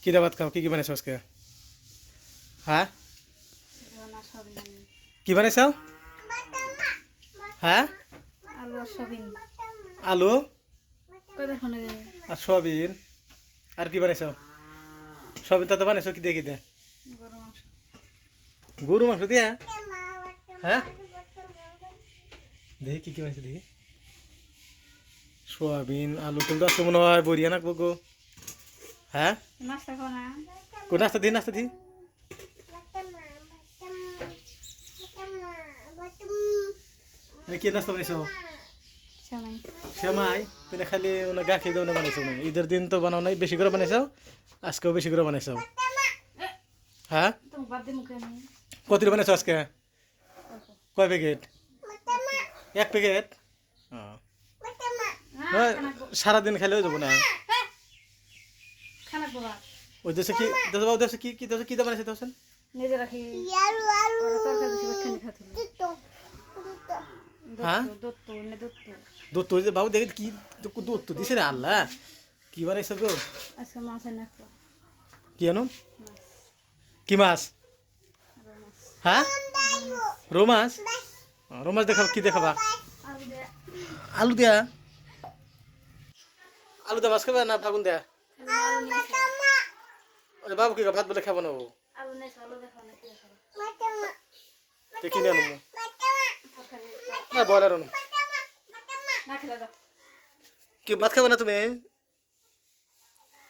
কি দাবাত খাও কি বানাইছো আজকে হ্যাঁ কি বানাইছো হ্যাঁ আলু আর সবিন আলু কই দেখো না আর সয়াবিন আর কি বানাইছো সয়াবিন তো বানাইছো কি দিয়ে কি দিয়ে গরম মাংস গরু মাংস দিয়া হ্যাঁ দেখি কি বানাইছো দেখি সয়াবিন আলু কিন্তু আজকে মনে হয় বরিয়া না গো হ্যাঁ নাস্তা খাও না কোন নাস্তা দি কি নাস্তা বানাইছো সেমাই সেমাই তুমি খালি গা খেয়ে দাও না বানাইছো না ঈদের দিন তো বানাও নাই বেশি করে বানাইছো আজকেও বেশি করে বানাইছো হ্যাঁ তুমি বাদ দে মুখে আমি কত বানাইছো আজকে কয় প্যাকেট এক প্যাকেট সারাদিন খাইলে হয়ে যাবো না খানা বাবা ওই দেশে কি দেশে কি কি দেশে কি বানাইছে দেশেন নিজে রাখি তরকারি বেশি খানি খাতে হ্যাঁ দত্ত নে দত্ত দুধ তো বাবু দেখে কি দুধ তো দিছে রে আল্লাহ কি বানাইছো গো আজকে মাছ এনে একটা কি আনো কি মাছ হ্যাঁ রোমাস রোমাস দেখাবো কি দেখাবা আলু দে আলু দিয়া আলু দা মাছ খাবে না ফাগুন দেয়া আলু নিয়ে ওরে বাবু কি ভাত বলে খাবো না ও আলু নেই আলু দেখো না কি দেখো দেখি নিয়ে আনবো তরকারি না বলার আনো না খেলা দাও কি ভাত খাবে না তুমি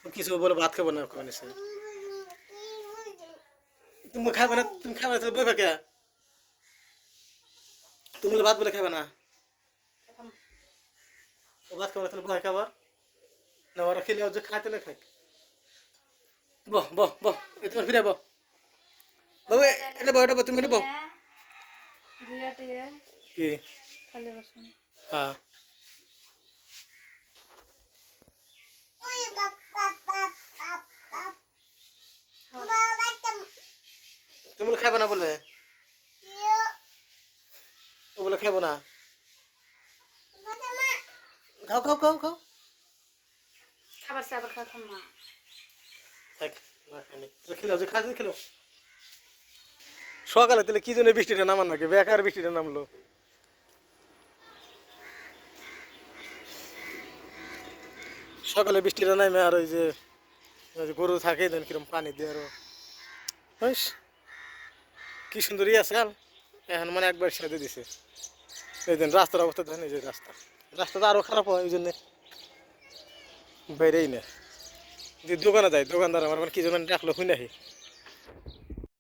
কিছু বলে ভাত খাবো না ওখানে সে তুমি খাবে না তুমি খাবে না তাহলে বই ফাঁকে তুমি বলে ভাত বলে খাবে না ও ভাত খাবে না তাহলে ভয় খাবার না ওরা খেলে যে খাইতে না খাই বহ বহ বহ এই তোমার ফিরে বহ বাবু এটা বহ এটা বহ তুমি এটা বহ জিরাতে কি খালি বসুন হ্যাঁ তুমি বলে খাবে না বলে ও বলে খাবো না খাও খাও খাও খাও খাবার সাবার খাতাম না থাক না খাইনি খেলো যে খাই খেলো সকালে তাহলে কি জন্য বৃষ্টিটা নামান নাকি বেকার বৃষ্টিটা নামলো সকালে বৃষ্টিটা নামে আর ওই যে গরু থাকে দেন কিরম পানি দিয়ে আরো বুঝ কি সুন্দরই আছে আল এখন মানে একবার সাথে দিছে এই দিন রাস্তার অবস্থা দেখেন এই যে রাস্তাটা আরো খারাপ হয় ওই জন্যে বাইরেই না যে দোকানে যায় দোকানদার আমার মানে কি যেন রাখলো শুনে নাহি